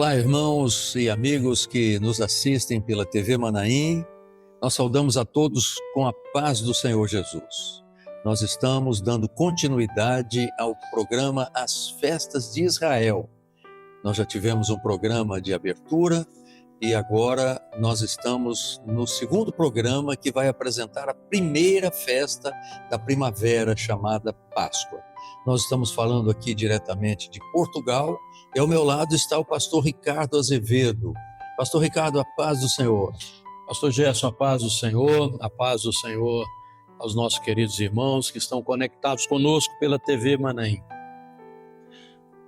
Olá, irmãos e amigos que nos assistem pela TV Manaim. Nós saudamos a todos com a paz do Senhor Jesus. Nós estamos dando continuidade ao programa As Festas de Israel. Nós já tivemos um programa de abertura e agora nós estamos no segundo programa que vai apresentar a primeira festa da primavera, chamada Páscoa. Nós estamos falando aqui diretamente de Portugal e ao meu lado está o pastor Ricardo Azevedo. Pastor Ricardo, a paz do Senhor. Pastor Gerson, a paz do Senhor aos nossos queridos irmãos que estão conectados conosco pela TV Manaim.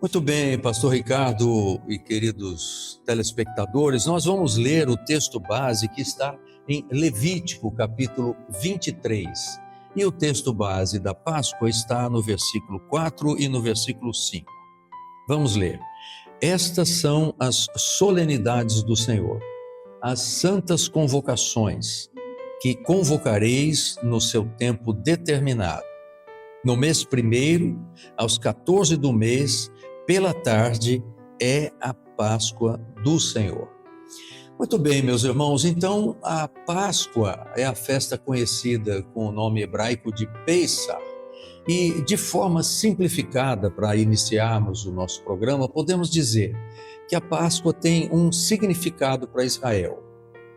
Muito bem, pastor Ricardo e queridos telespectadores, nós vamos ler o texto base que está em Levítico, capítulo 23. E o texto base da Páscoa está no versículo 4 e no versículo 5. Vamos ler. Estas são as solenidades do Senhor, as santas convocações, que convocareis no seu tempo determinado. No mês primeiro, aos 14 do mês, pela tarde, é a Páscoa do Senhor. Muito bem, meus irmãos, então a Páscoa é a festa conhecida com o nome hebraico de Pesach. E de forma simplificada, para iniciarmos o nosso programa, podemos dizer que a Páscoa tem um significado para Israel,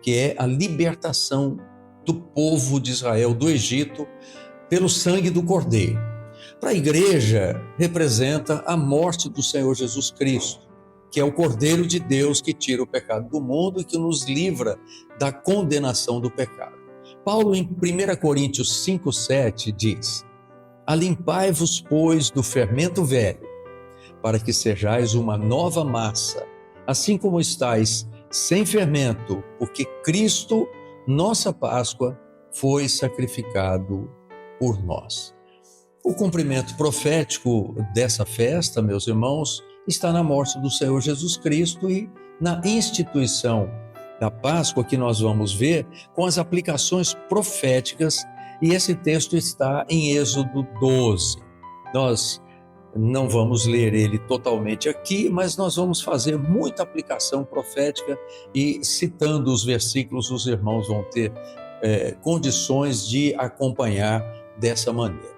que é a libertação do povo de Israel do Egito pelo sangue do Cordeiro. Para a igreja, representa a morte do Senhor Jesus Cristo, que é o Cordeiro de Deus que tira o pecado do mundo e que nos livra da condenação do pecado. Paulo, em 1 Coríntios 5,7, diz: Alimpai-vos, pois, do fermento velho, para que sejais uma nova massa, assim como estáis sem fermento, porque Cristo, nossa Páscoa, foi sacrificado por nós. O cumprimento profético dessa festa, meus irmãos, está na morte do Senhor Jesus Cristo e na instituição da Páscoa que nós vamos ver com as aplicações proféticas, e esse texto está em Êxodo 12. Nós não vamos ler ele totalmente aqui, mas nós vamos fazer muita aplicação profética e citando os versículos, os irmãos vão ter condições de acompanhar dessa maneira.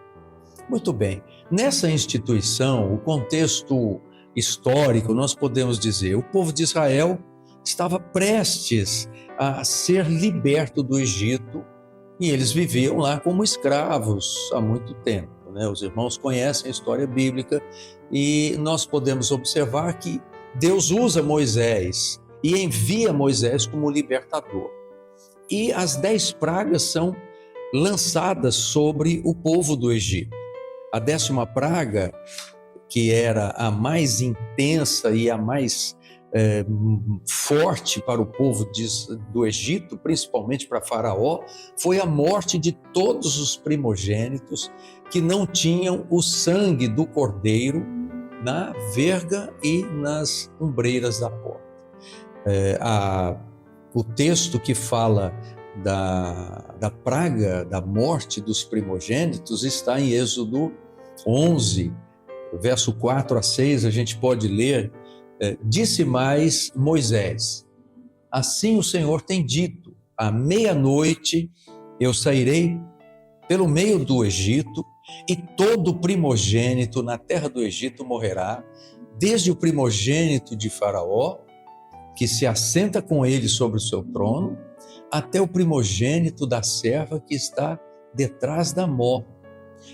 Muito bem, nessa instituição, o contexto histórico, nós podemos dizer, o povo de Israel estava prestes a ser liberto do Egito e eles viviam lá como escravos há muito tempo, né? Os irmãos conhecem a história bíblica e nós podemos observar que Deus usa Moisés e envia Moisés como libertador. E as 10 pragas são lançadas sobre o povo do Egito. A 10ª praga, que era a mais intensa e a mais forte para o povo do Egito, principalmente para Faraó, foi a morte de todos os primogênitos que não tinham o sangue do cordeiro na verga e nas ombreiras da porta. O texto que fala da praga, da morte dos primogênitos, está em Êxodo 11, verso 4 a 6, a gente pode ler: disse mais Moisés: assim o Senhor tem dito, à meia-noite eu sairei pelo meio do Egito, e todo primogênito na terra do Egito morrerá, desde o primogênito de Faraó, que se assenta com ele sobre o seu trono, até o primogênito da serva que está detrás da mó,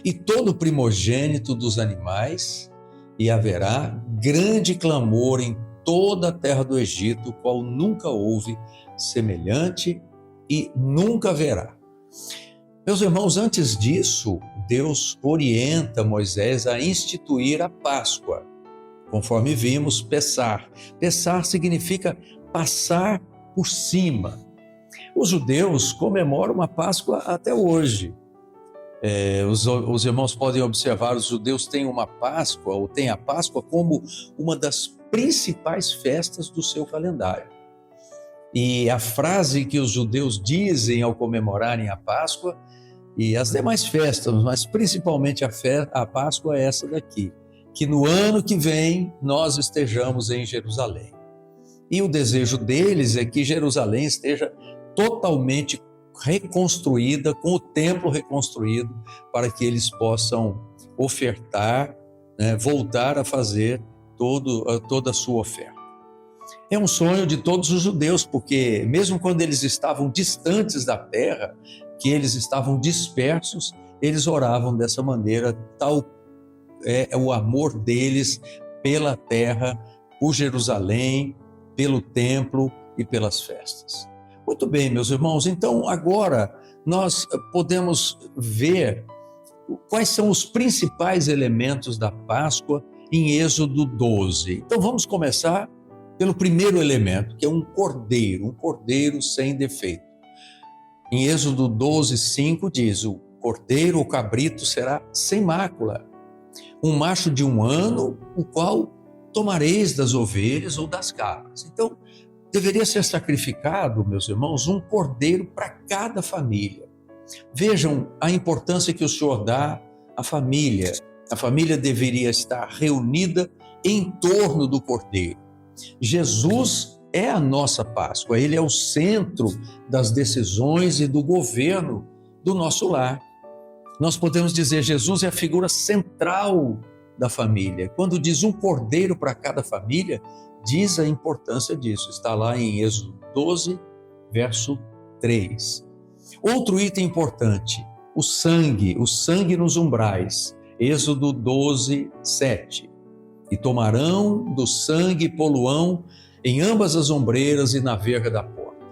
e todo primogênito dos animais, e haverá grande clamor em toda a terra do Egito, qual nunca houve semelhante e nunca haverá. Meus irmãos, antes disso, Deus orienta Moisés a instituir a Páscoa, conforme vimos, Pessar. Pessar significa passar por cima. Os judeus comemoram a Páscoa até hoje. Os irmãos podem observar, os judeus têm uma Páscoa, ou têm a Páscoa como uma das principais festas do seu calendário. E a frase que os judeus dizem ao comemorarem a Páscoa, e as demais festas, mas principalmente a Páscoa é essa daqui: que no ano que vem nós estejamos em Jerusalém. E o desejo deles é que Jerusalém esteja totalmente reconstruída, com o templo reconstruído, para que eles possam ofertar, né, voltar a fazer toda a sua oferta. É um sonho de todos os judeus, porque mesmo quando eles estavam distantes da terra, que eles estavam dispersos, eles oravam dessa maneira. Tal é o amor deles pela terra, por Jerusalém, pelo templo e pelas festas. Muito bem, meus irmãos, então agora nós podemos ver quais são os principais elementos da Páscoa em Êxodo 12. Então vamos começar pelo primeiro elemento, que é um cordeiro sem defeito. Em Êxodo 12, 5 diz: o cordeiro ou cabrito será sem mácula, um macho de 1 ano, o qual tomareis das ovelhas ou das cabras. Então, deveria ser sacrificado, meus irmãos, um cordeiro para cada família. Vejam a importância que o Senhor dá à família. A família deveria estar reunida em torno do cordeiro. Jesus é a nossa Páscoa, ele é o centro das decisões e do governo do nosso lar. Nós podemos dizer, Jesus é a figura central da família. Quando diz um cordeiro para cada família, diz a importância disso. Está lá em Êxodo 12, verso 3. Outro item importante, o sangue nos umbrais. Êxodo 12, 7. E tomarão do sangue e poluão em ambas as ombreiras e na verga da porta,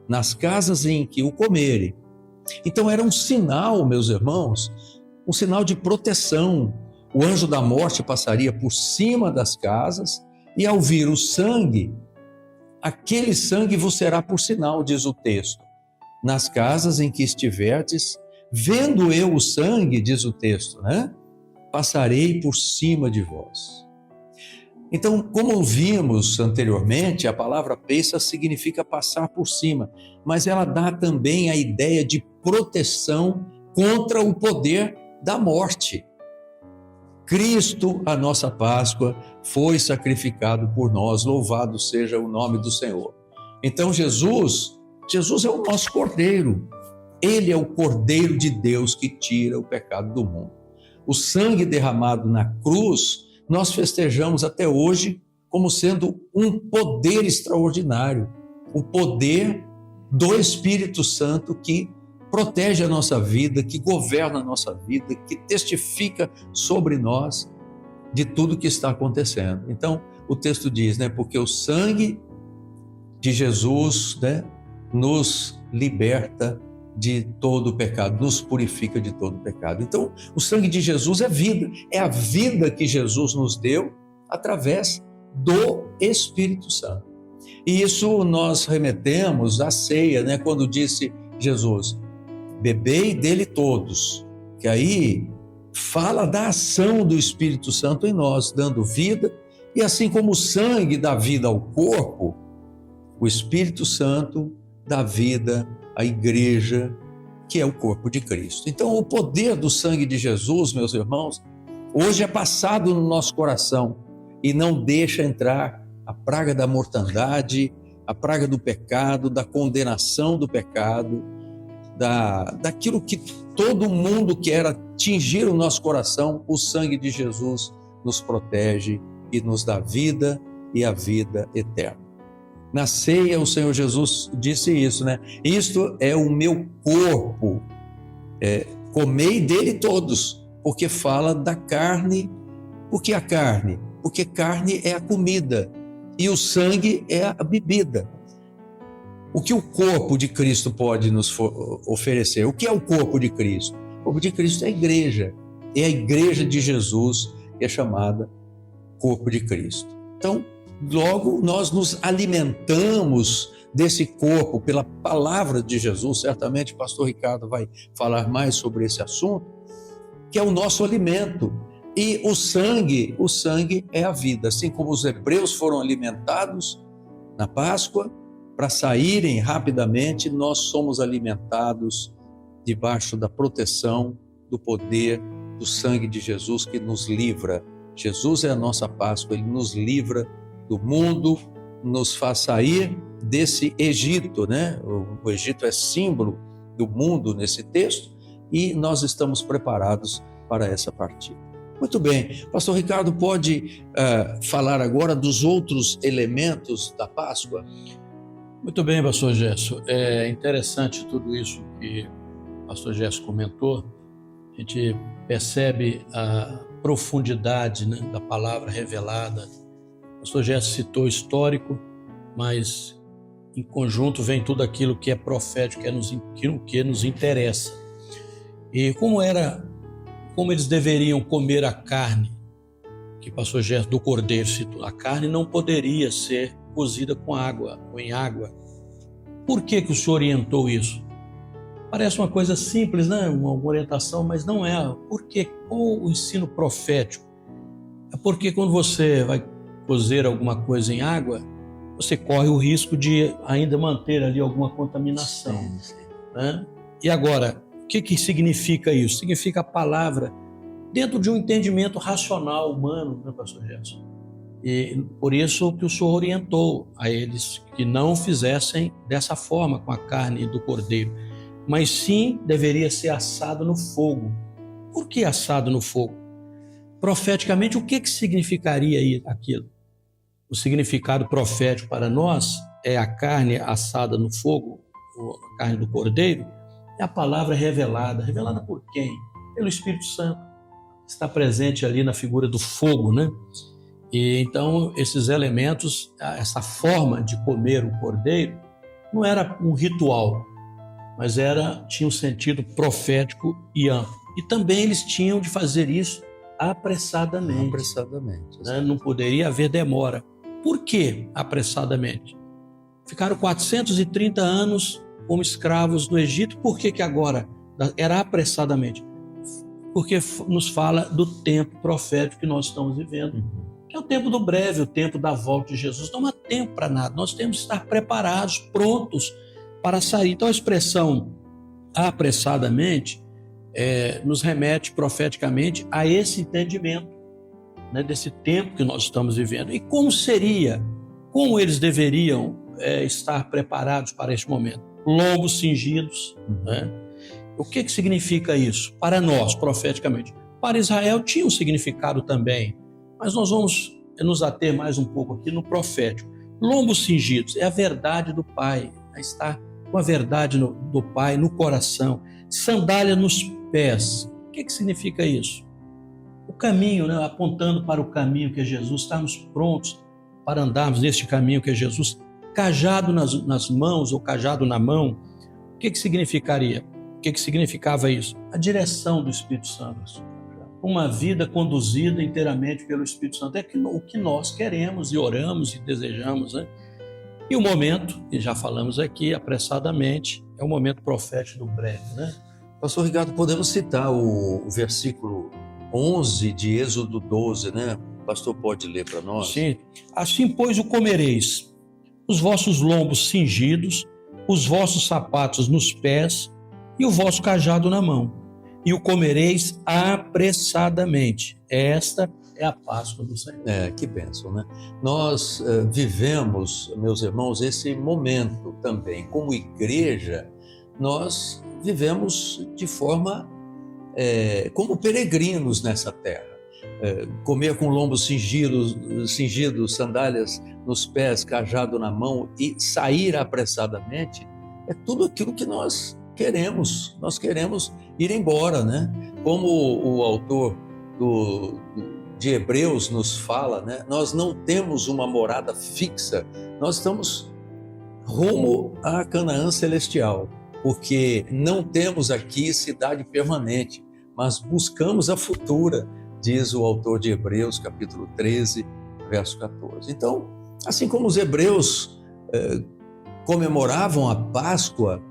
nas casas em que o comerem. Então era um sinal, meus irmãos, um sinal de proteção. O anjo da morte passaria por cima das casas e ao vir o sangue, aquele sangue vos será por sinal, diz o texto. Nas casas em que estiverdes, vendo eu o sangue, diz o texto, né? Passarei por cima de vós. Então, como vimos anteriormente, a palavra peça significa passar por cima, mas ela dá também a ideia de proteção contra o poder da morte. Cristo, a nossa Páscoa, foi sacrificado por nós, louvado seja o nome do Senhor. Então Jesus é o nosso cordeiro, ele é o cordeiro de Deus que tira o pecado do mundo. O sangue derramado na cruz, nós festejamos até hoje como sendo um poder extraordinário, o poder do Espírito Santo que protege a nossa vida, que governa a nossa vida, que testifica sobre nós de tudo que está acontecendo. Então, o texto diz, né, porque o sangue de Jesus, né, nos liberta de todo o pecado, nos purifica de todo o pecado. Então, o sangue de Jesus é vida, é a vida que Jesus nos deu através do Espírito Santo. E isso nós remetemos à ceia, né? Quando disse Jesus, bebei dele todos, que aí fala da ação do Espírito Santo em nós, dando vida, e assim como o sangue dá vida ao corpo, o Espírito Santo dá vida à igreja, que é o corpo de Cristo. Então, o poder do sangue de Jesus, meus irmãos, hoje é passado no nosso coração e não deixa entrar a praga da mortandade, a praga do pecado, da condenação do pecado, daquilo que todo mundo quer atingir o nosso coração. O sangue de Jesus nos protege e nos dá vida e a vida eterna. Na ceia, o Senhor Jesus disse isso, né? Isto é o meu corpo, comei dele todos, porque fala da carne. Por que a carne? Porque carne é a comida e o sangue é a bebida. O que o corpo de Cristo pode nos oferecer? O que é o corpo de Cristo? O corpo de Cristo é a igreja de Jesus, que é chamada corpo de Cristo. Então, logo nós nos alimentamos desse corpo pela palavra de Jesus. Certamente o pastor Ricardo vai falar mais sobre esse assunto, que é o nosso alimento. E o sangue é a vida. Assim como os hebreus foram alimentados na Páscoa, para saírem rapidamente, nós somos alimentados debaixo da proteção, do poder do sangue de Jesus que nos livra. Jesus é a nossa Páscoa, ele nos livra do mundo nos faz sair desse Egito, né? O Egito é símbolo do mundo nesse texto e nós estamos preparados para essa partida. Muito bem, pastor Ricardo pode falar agora dos outros elementos da Páscoa? Muito bem, pastor Gerson. É interessante tudo isso que o pastor Gerson comentou. A gente percebe a profundidade, né, da palavra revelada. O pastor Gerson citou histórico, mas em conjunto vem tudo aquilo que é profético, que nos interessa. E como eles deveriam comer a carne, que o pastor Gerson do Cordeiro citou, a carne não poderia ser cozida com água ou em água. Por que o senhor orientou isso? Parece uma coisa simples, né? Uma orientação, mas não é. Por quê? Qual o ensino profético? É porque quando você vai cozer alguma coisa em água, você corre o risco de ainda manter ali alguma contaminação. Sim. Né? E agora, o que significa isso? Significa a palavra dentro de um entendimento racional humano, né, pastor Gerson? E por isso que o senhor orientou a eles que não fizessem dessa forma com a carne do cordeiro, mas sim deveria ser assado no fogo. Por que assado no fogo? Profeticamente, o que significaria aquilo? O significado profético para nós é a carne assada no fogo, a carne do cordeiro, é a palavra revelada. Revelada por quem? Pelo Espírito Santo. Está presente ali na figura do fogo, né? E então esses elementos, essa forma de comer o cordeiro, não era um ritual, mas tinha um sentido profético e amplo. E também eles tinham de fazer isso apressadamente. Apressadamente. Né? Não poderia haver demora. Por que apressadamente? Ficaram 430 anos como escravos no Egito. Por que agora era apressadamente? Porque nos fala do tempo profético que nós estamos vivendo. Que é o tempo do breve, o tempo da volta de Jesus. Não há tempo para nada. Nós temos que estar preparados, prontos para sair. Então a expressão apressadamente nos remete profeticamente a esse entendimento, né, desse tempo que nós estamos vivendo. E como eles deveriam estar preparados para esse momento? Lombos cingidos. Né? O que significa isso? Para nós, profeticamente. Para Israel tinha um significado também, mas nós vamos nos ater mais um pouco aqui no profético. Lombos cingidos é a verdade do Pai, estar com a verdade do Pai no coração. Sandália nos pés. O que significa isso? O caminho, né, apontando para o caminho que é Jesus, estarmos prontos para andarmos neste caminho que é Jesus. Cajado nas mãos ou cajado na mão. O que significaria? O que significava isso? A direção do Espírito Santo. Uma vida conduzida inteiramente pelo Espírito Santo. É o que nós queremos e oramos e desejamos, né? E o momento, que já falamos aqui apressadamente, é o momento profético do breve, né? Pastor Ricardo, podemos citar o versículo 11 de Êxodo 12, né? O pastor pode ler para nós? Sim. Assim, pois, o comereis, os vossos lombos cingidos, os vossos sapatos nos pés e o vosso cajado na mão. E o comereis apressadamente. Esta é a Páscoa do Senhor. Que bênção, né? Nós vivemos, meus irmãos, esse momento também. Como igreja, nós vivemos de forma como peregrinos nessa terra. Comer com lombos cingidos, sandálias nos pés, cajado na mão e sair apressadamente, é tudo aquilo que nós queremos. Nós queremos ir embora, né? Como o autor de Hebreus nos fala, né? Nós não temos uma morada fixa, nós estamos rumo à Canaã celestial, porque não temos aqui cidade permanente, mas buscamos a futura, diz o autor de Hebreus, capítulo 13, verso 14. Então, assim como os hebreus comemoravam a Páscoa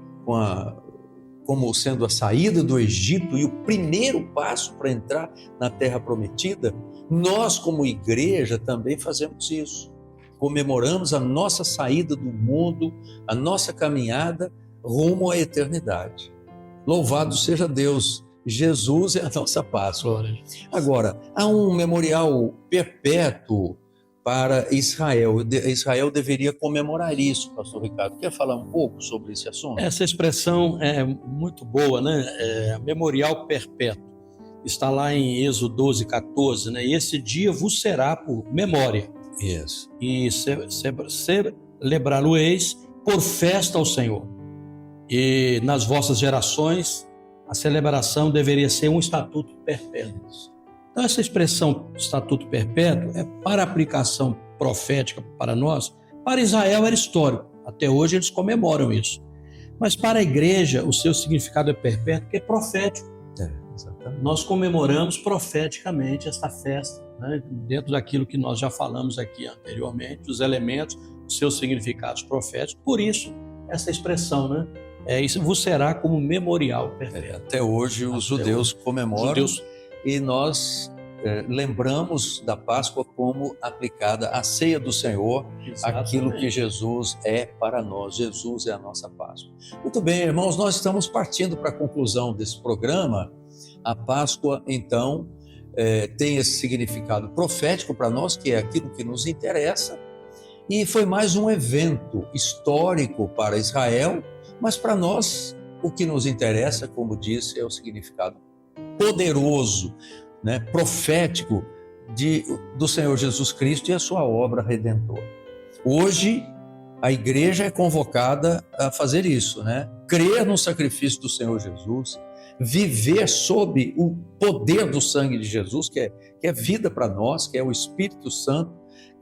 como sendo a saída do Egito e o primeiro passo para entrar na Terra Prometida, nós, como igreja, também fazemos isso. Comemoramos a nossa saída do mundo, a nossa caminhada rumo à eternidade. Louvado seja Deus, Jesus é a nossa Páscoa. Agora, há um memorial perpétuo para Israel. Israel deveria comemorar isso, pastor Ricardo. Quer falar um pouco sobre esse assunto? Essa expressão é muito boa, né? Memorial perpétuo. Está lá em Êxodo 12, 14, né? E esse dia vos será por memória. Isso. E celebrá-lo-eis por festa ao Senhor. E nas vossas gerações, a celebração deveria ser um estatuto perpétuo. Então, essa expressão estatuto perpétuo é para aplicação profética para nós. Para Israel era histórico. Até hoje eles comemoram isso. Mas para a igreja, o seu significado é perpétuo, porque é profético. Exatamente. Nós comemoramos profeticamente esta festa, né? Dentro daquilo que nós já falamos aqui anteriormente, os elementos, os seus significados proféticos. Por isso, essa expressão, né? Isso vos será como memorial perpétuo. Até hoje os judeus comemoram e nós lembramos da Páscoa como aplicada à ceia do Senhor, Exatamente. Aquilo que Jesus é para nós. Jesus é a nossa Páscoa. Muito bem, irmãos, nós estamos partindo para a conclusão desse programa. A Páscoa, então, tem esse significado profético para nós, que é aquilo que nos interessa, e foi mais um evento histórico para Israel, mas para nós, o que nos interessa, como disse, é o significado poderoso, né, profético do Senhor Jesus Cristo e a sua obra redentora. Hoje, a igreja é convocada a fazer isso, né? Crer no sacrifício do Senhor Jesus, viver sob o poder do sangue de Jesus, que é vida para nós, que é o Espírito Santo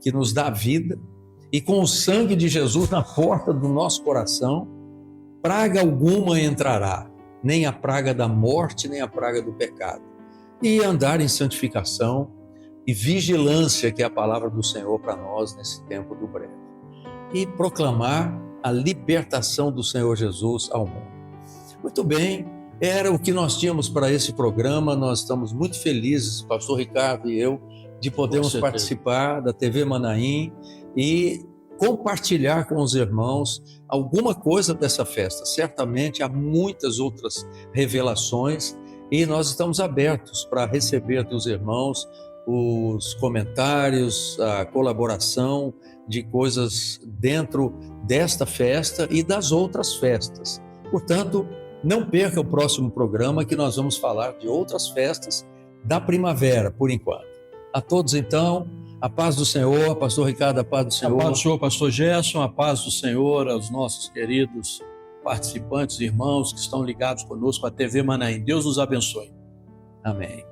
que nos dá vida, e com o sangue de Jesus na porta do nosso coração, praga alguma entrará, nem a praga da morte, nem a praga do pecado. E andar em santificação e vigilância, que é a palavra do Senhor para nós nesse tempo do breve. E proclamar a libertação do Senhor Jesus ao mundo. Muito bem, era o que nós tínhamos para esse programa. Nós estamos muito felizes, pastor Ricardo e eu, de podermos participar da TV Manaim e compartilhar com os irmãos alguma coisa dessa festa. Certamente há muitas outras revelações e nós estamos abertos para receber dos irmãos os comentários, a colaboração de coisas dentro desta festa e das outras festas. Portanto, não perca o próximo programa, que nós vamos falar de outras festas da primavera, por enquanto. A todos, então, a paz do Senhor, pastor Ricardo, a paz do Senhor. A paz do Senhor, pastor Gerson, a paz do Senhor aos nossos queridos participantes, irmãos que estão ligados conosco à TV Manaim. Deus nos abençoe. Amém.